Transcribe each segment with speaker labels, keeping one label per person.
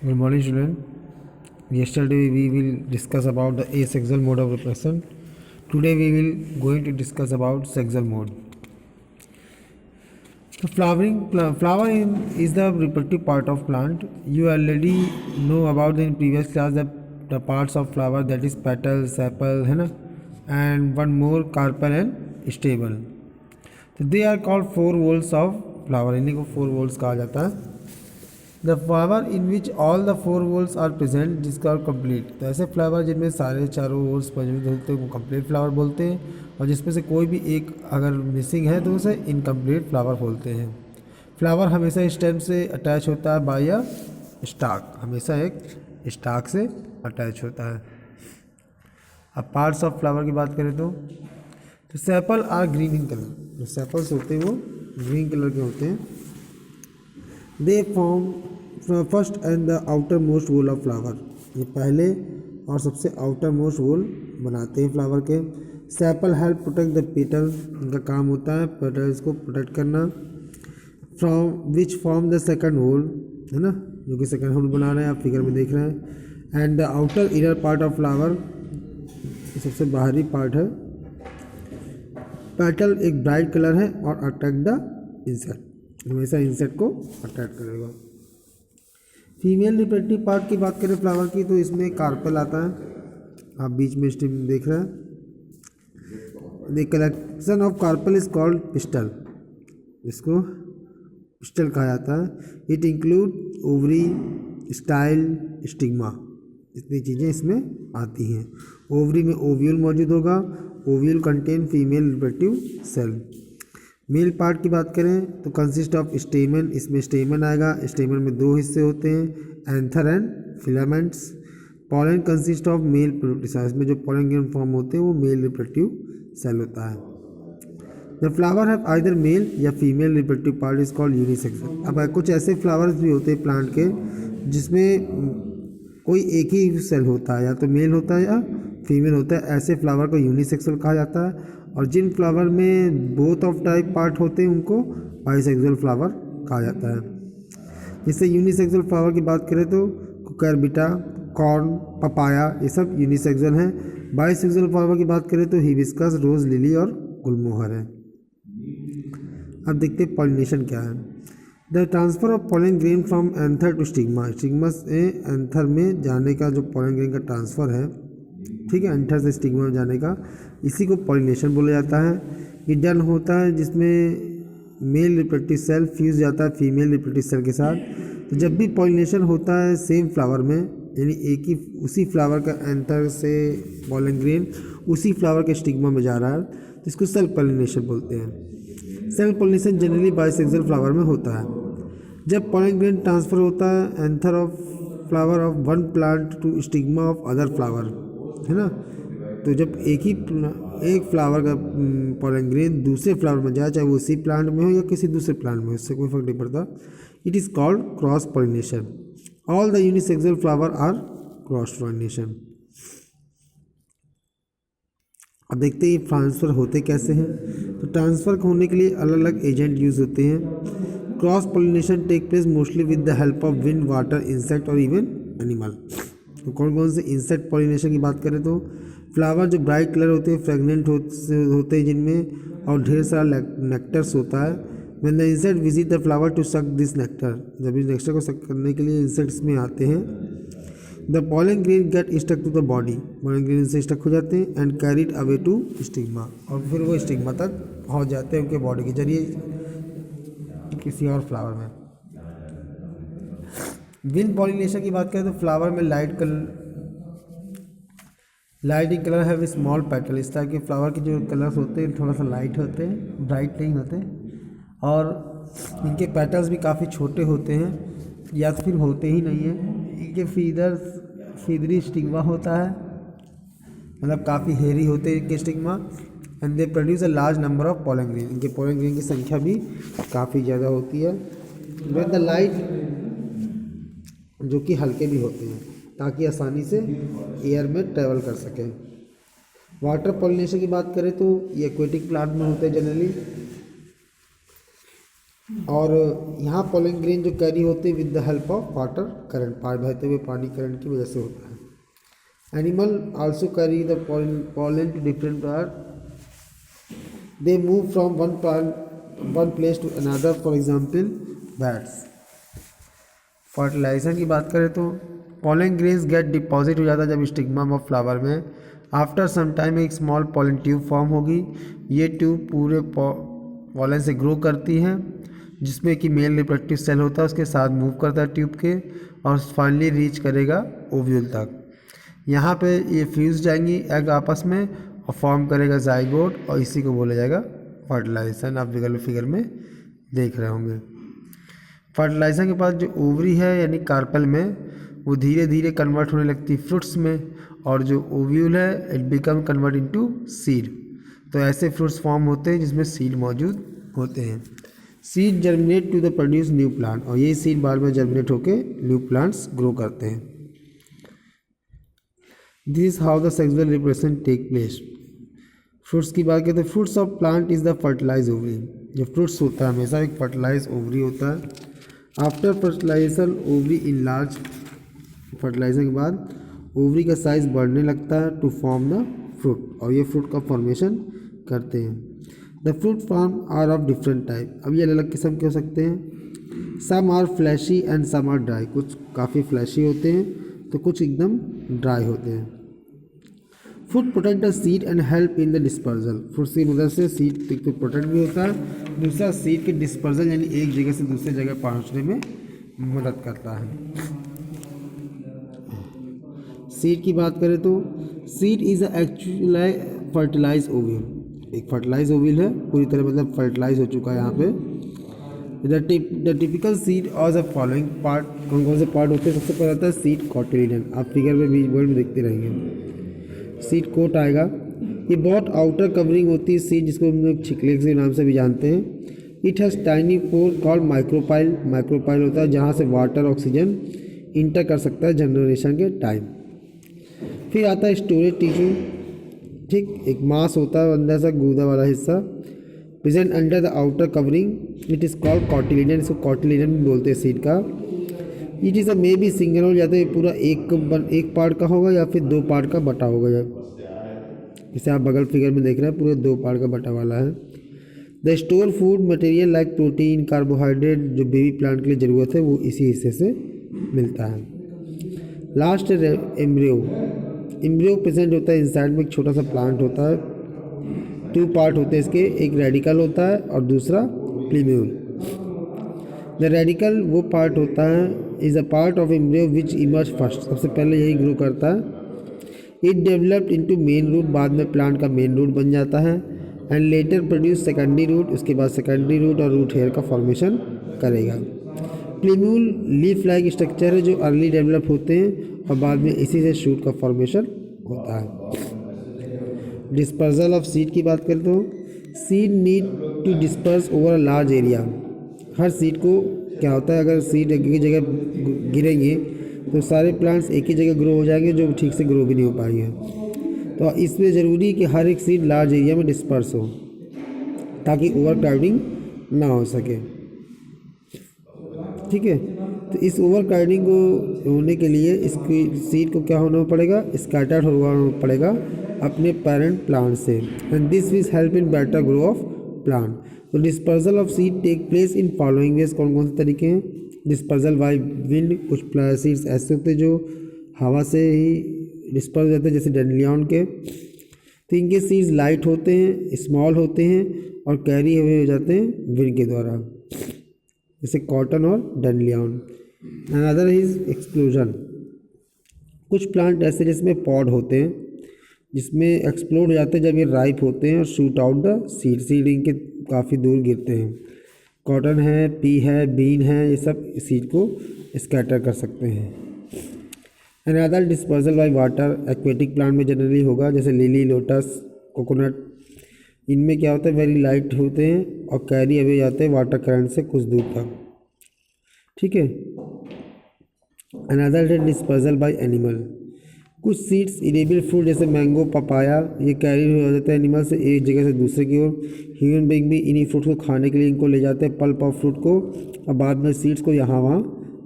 Speaker 1: Good morning, student. Yesterday we will discuss about the asexual mode of reproduction. Today we will going to discuss about sexual mode. So flowering is the reproductive part of plant. You already know about in previous class the parts of flower, that is petal, sepal, है ना, and one more carpel and stamen. So they are called four whorls of flower. इन्हीं को four whorls कहा जाता है. The flower in which all the four whorls are present जिसका complete. तो ऐसे फ्लावर जिनमें सारे चारों वोल्स मौजूद होते हैं वो कंप्लीट फ्लावर बोलते हैं, और जिसमें से कोई भी एक अगर मिसिंग है तो उसे इनकम्प्लीट फ्लावर बोलते हैं. फ्लावर हमेशा स्टेम से अटैच होता है बाय अ स्टाक, हमेशा एक स्टाक से अटैच होता है. अब पार्ट्स ऑफ फ्लावर की बात करें तो sepal are green in colour. जो सेपल्स होते हैं वो ग्रीन कलर के होते हैं. They form first and the outermost whorl of flower. ये पहले और सबसे आउटर मोस्ट वोल बनाते हैं फ्लावर के. Sepal help protect the petal. इनका काम होता है पेटल्स को प्रोटेक्ट करना. From which form the second whorl, है ना, जो कि सेकंड होल बना रहे हैं आप फिगर में देख रहे हैं. And the outer inner part of flower, सबसे बाहरी पार्ट है. पेटल एक ब्राइट कलर है और अट्रैक्ट द इंसेक्ट, हमेशा इंसेक्ट को अट्रैक्ट करेगा. फीमेल रिप्रोडक्टिव पार्ट की बात करें फ्लावर की तो इसमें कार्पेल आता है. आप बीच में स्टिम देख रहे हैं. The collection of carpel is called pistol. इसको पिस्टल कहा जाता है. It include ovary, style, stigma, इतनी चीज़ें इसमें आती हैं. ओवरी में ओव्यूल मौजूद होगा. Ovule contain female reproductive cell. Male part की बात करें तो कंसिस्ट ऑफ स्टेमन. इसमें स्टेमन आएगा. स्टेमन में दो हिस्से होते हैं, anther and filaments. Pollen consist of male reproductive cell. इसमें जो पॉलन ग्रेन फॉर्म होते हैं वो मेल रिप्रोडक्टिव सेल होता है. The flower have either male या female reproductive part is called unisexual. अब कुछ ऐसे फ्लावर्स भी होते हैं प्लांट के जिसमें कोई एक ही सेल होता है, या तो मेल होता है या फीमेल होता है. ऐसे फ्लावर को यूनिसेक्सुअल कहा जाता है. और जिन फ्लावर में बोथ ऑफ टाइप पार्ट होते हैं उनको बाइसेक्सुअल फ्लावर कहा जाता है. जैसे यूनिसेक्सुअल फ्लावर की बात करें तो कुकुरबिटा, कॉर्न, पपाया, ये सब यूनिसेक्सुअल हैं. बाइसेक्सुअल फ्लावर की बात करें तो हिबिस्कस, रोज लिली और गुलमोहर है. अब देखते हैं पॉलिनेशन क्या है. The transfer of pollen grain from anther to stigma. Stigma से एंथर में जाने का जो पॉलन ग्रेन का ट्रांसफ़र है, ठीक है, एंथर से स्टिग्मा में जाने का, इसी को पॉलिनेशन बोला जाता है. ये डन होता है जिसमें मेल रिप्रोडक्टिव सेल फ्यूज जाता है फीमेल रिप्रोडक्टिव सेल के साथ. तो जब भी पॉलिनेशन होता है सेम फ्लावर में, यानी एक ही उसी फ्लावर का एंथर से पॉलन ग्रेन उसी फ्लावर के स्टिग्मा में जा रहा है, तो इसको सेल पॉलिनेशन बोलते हैं. Self pollination generally bisexual flower में होता है. जब पॉलन ग्रेन ट्रांसफ़र होता है anther of flower of one plant to stigma of other flower, है ना, तो जब एक फ्लावर का पॉलन ग्रेन दूसरे फ्लावर में जाए, चाहे वो उसी प्लांट में हो या किसी दूसरे प्लांट में हो, इससे कोई फर्क नहीं पड़ता. It is called cross pollination. All the unisexual flower are cross pollination. अब देखते हैं ये ट्रांसफ़र होते कैसे हैं. तो ट्रांसफ़र होने के लिए अलग अलग एजेंट यूज़ होते हैं. Cross pollination take place mostly with the help of wind, water, insect और इवन एनिमल. तो कौन कौन से इंसेक्ट पॉलिनेशन की बात करें तो फ्लावर जो ब्राइट कलर होते हैं, फ्रेगनेंट होते हैं जिनमें, और ढेर सारा नेक्टर्स होता है. When the insect visit the flower to suck this nectar. जब इस नेक्टर को सक करने के लिए इंसेक्ट्स में आते हैं. The pollen grain get stuck to the body. Pollen grain से स्टक हो जाते हैं and carried away to stigma, और फिर वो स्टिग्मा तक पहुँच जाते हैं उनके बॉडी के जरिए किसी और फ्लावर में. विंड पॉलिनेशन की बात करें तो फ्लावर में लाइटिंग कलर है स्मॉल पेटल. इस तरह के फ्लावर के जो कलर्स होते हैं थोड़ा सा लाइट होते हैं, ब्राइट नहीं होते, और इनके पेटल्स भी काफ़ी छोटे होते हैं या फिर होते ही नहीं हैं. इनके फीदरी स्टिग्मा होता है, मतलब काफ़ी हेरी होते हैं इनके stigma. And they produce a large number of pollen grain. इनके पॉलन ग्रेन की संख्या भी काफ़ी ज़्यादा होती है. विद द लाइट, जो कि हल्के भी होते हैं ताकि आसानी से एयर में ट्रैवल कर सकें. वाटर पॉलिनेशन की बात करें तो ये एक्वेटिक प्लांट में होते हैं जनरली. और यहाँ पोलन ग्रेन जो कैरी होते हैं with the help of water current, बहते हुए पानी करंट की वजह से होता है। Animal also carry the pollen to different plant, they move from one place to another, for example bats. Fertiliser की बात करें तो पोलन ग्रेन्स गेट डिपॉजिट हो जाता है जब स्टिग्मा ऑफ फ्लावर में। आफ्टर सम टाइम एक स्मॉल पोलन ट्यूब फॉर्म होगी, ये ट्यूब पूरे पोलन से ग्रो करती है, जिसमें कि मेल रिप्रोडक्टिव सेल होता है उसके साथ मूव करता है ट्यूब के, और फाइनली रीच करेगा ओव्यूल तक। यहाँ पे ये फ्यूज जाएंगी एग आपस में और फॉर्म करेगा जाइगोट, और इसी को बोला जाएगा फर्टिलाइजेशन। आप फिगर में देख रहे होंगे। फर्टिलाइजेशन के बाद जो ओवरी है यानी कार्पेल में, वो धीरे धीरे कन्वर्ट होने लगती है फ्रूट्स में, और जो ओव्यूल है it become convert into seed. तो ऐसे फ्रूट्स फॉर्म होते हैं जिसमें सीड मौजूद होते हैं। Seed germinate to the produce new plant, और ये सीड बाद में जर्मिनेट होकर न्यू प्लांट्स ग्रो करते हैं। This is how the sexual reproduction take place. Fruits की बात करें तो fruits of plant is the fertilise ovary. जो फ्रूट्स होता है हमेशा एक फर्टिलाइज ओवरी होता है। After fertilisation ovary enlarge, fertilisation के बाद ओवरी का साइज बढ़ने लगता है टू फॉर्म द फ्रूट, और ये फ्रूट का फॉर्मेशन करते हैं। The fruit form are of different type, अब ये अलग अलग किस्म के हो सकते हैं। Some are fleshy and some are dry, कुछ काफ़ी फ्लैशी होते हैं तो कुछ एकदम ड्राई होते हैं। Fruit protect the seed and help in the dispersal, fruit की मदद से सीड को प्रोटेक्ट भी होता है, दूसरा सीड के डिस्पर्जल यानी एक जगह से दूसरी जगह पहुंचने में मदद करता है। सीड की बात करें तो seed is actually fertilise ovule, एक फर्टिलाइज ओव्यूल है पूरी तरह, मतलब फर्टिलाइज हो चुका है यहाँ पे। द टिपिकल सीड और द फॉलोइंग पार्ट, कौन कौन से पार्ट होते हैं? सबसे पहले आता है सीड कोटिलिडन, आप फिगर में बीच वर्ड में देखते रहेंगे। सीड कोट आएगा, ये बहुत आउटर कवरिंग होती है सीड, जिसको हम लोग छिकले के नाम से भी जानते हैं। It has tiny pore called micropyle, micropyle होता है जहाँ से वाटर ऑक्सीजन इंटर कर सकता है जनरेशन के टाइम। फिर आता है स्टोरेज टिश्यू, ठीक, एक मास होता है अंदर से गूदा वाला हिस्सा, present under the outer covering, it is called cotyledon, इसको कॉटिलिडन बोलते हैं सीड का। It is a maybe single whole, या तो ये पूरा एक पार्ट का होगा या फिर दो पार्ट का बटा होगा, जैसे आप बगल फिगर में देख रहे हैं पूरे दो पार्ट का बटा वाला है। The store food material like protein, carbohydrate, जो बेबी प्लांट के लिए ज़रूरत है वो इसी हिस्से से मिलता है। लास्ट एम्ब्रियो, एम्ब्रियो प्रेजेंट होता है इनसाइड में, एक छोटा सा प्लांट होता है, टू पार्ट होते हैं इसके, एक रेडिकल होता है और दूसरा प्लीम्यूल। द रेडिकल वो पार्ट होता है is a part of embryo which emerge first, सबसे पहले यही ग्रो करता है। It developed into main root, बाद में प्लांट का मेन रूट बन जाता है, and later produce secondary root, उसके बाद सेकेंडरी रूट और रूट हेयर का फॉर्मेशन करेगा। प्लीम्यूल लीफ लाइक स्ट्रक्चर है जो अर्ली डेवलप होते हैं और बाद में इसी से शूट का फॉर्मेशन होता है। डिस्पर्जल ऑफ सीड की बात करें तो seed need to disperse over a large area, हर सीड को क्या होता है, अगर सीड एक ही जगह गिरेंगे तो सारे प्लांट्स एक ही जगह ग्रो हो जाएंगे जो ठीक से ग्रो भी नहीं हो पाएंगे। तो इसमें ज़रूरी है कि हर एक सीड लार्ज एरिया में डिस्पर्स हो ताकि ओवर क्राउडिंग ना हो सके, ठीक है। तो इस ओवर क्राउडिंग को होने के लिए इसकी सीड को क्या होना पड़ेगा, स्कैटर्ड होना पड़ेगा अपने पेरेंट प्लांट से, and this will help in better grow of plant. तो dispersal of seed take place in following ways, कौन कौन से तरीके हैं? डिस्पर्जल बाय विंड, कुछ सीड्स ऐसे होते हैं जो हवा से ही डिस्पर्स हो जाते हैं जैसे डंडलियन के, तो इनके सीड्स लाइट होते हैं, स्मॉल होते हैं और कैरी हुए हो जाते हैं विंड के द्वारा, जैसे कॉटन और डंडलियन। अनदर इज एक्सप्लोजन, कुछ प्लांट ऐसे जिसमें पॉड होते हैं जिसमें एक्सप्लोड हो जाते हैं जब ये राइप होते हैं और shoot out the seed, seed इनके काफ़ी दूर गिरते हैं। कॉटन है, पी है, बीन है, ये सब सीड को स्कैटर कर सकते हैं। Another dispersal by water, aquatic plant में जनरली होगा जैसे लिली, लोटस, कोकोनट, इनमें क्या होता है वेरी लाइट होते हैं और कैरी अवे जाते हैं वाटर करंट से कुछ दूर तक, ठीक है। अनदर डिस्पर्सल बाय एनिमल, कुछ सीड्स इरेबल फ्रूट जैसे मैंगो पपाया ये कैरी हो जाता है एनिमल से एक जगह से दूसरे की ओर। ह्यूमन बीइंग भी इन्हीं फ्रूट को खाने के लिए इनको ले जाते हैं पल्प ऑफ फ्रूट को, और बाद में सीड्स को यहाँ वहाँ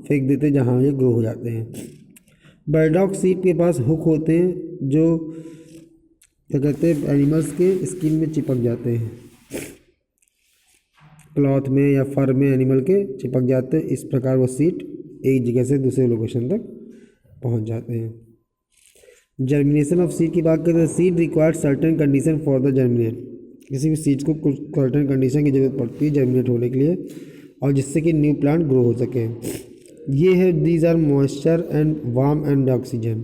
Speaker 1: फेंक देते हैं जहाँ ये ग्रो हो जाते हैं। बर्डॉग सीड के पास हुक होते हैं जो क्या कहते हैं एनिमल्स के स्किन में चिपक जाते हैं, क्लॉथ में या फर में एनिमल के चिपक जाते हैं। इस प्रकार वो सीड एक जगह से दूसरे लोकेशन तक पहुंच जाते हैं। जर्मिनेशन ऑफ सीड की बात करें तो seed required certain condition for the germinate. किसी भी सीड्स को कुछ सर्टेन कंडीशन की ज़रूरत पड़ती है जर्मिनेट होने के लिए और जिससे कि न्यू प्लांट ग्रो हो सके। ये है these are moisture and warm and oxygen,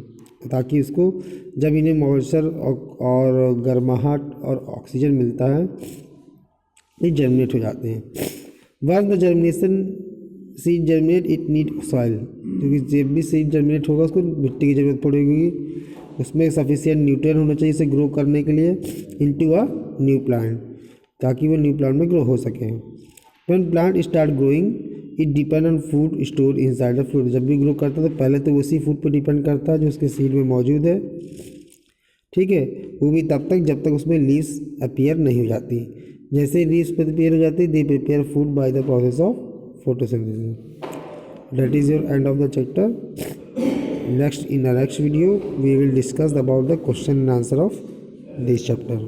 Speaker 1: ताकि उसको जब इन्हें मॉइस्चर और गर्माहट और ऑक्सीजन मिलता है ये जर्मिनेट हो जाते हैं। Once the germination seed germinate it need soil, क्योंकि जब भी सीड जर्मिनेट होगा उसको मिट्टी की ज़रूरत पड़ेगी, उसमें सफिशिएंट न्यूट्रिएंट होना चाहिए इसे ग्रो करने के लिए इनटू अ न्यू प्लांट, ताकि वो न्यू प्लांट में ग्रो हो सके। When plant start growing it depend on food store inside the fruit. जब भी ग्रो करता है तो पहले तो उसी फूड पर डिपेंड करता है जो उसके सीड में मौजूद है, ठीक है, वो भी तब तक जब तक उसमें लीव्स अपीयर नहीं हो जाती। जैसे लीव्स प्रिपेयर हो जाती they prepare food by the process of photosynthesis। That is your end of the chapter. In the next video we will discuss about the question and answer of this chapter.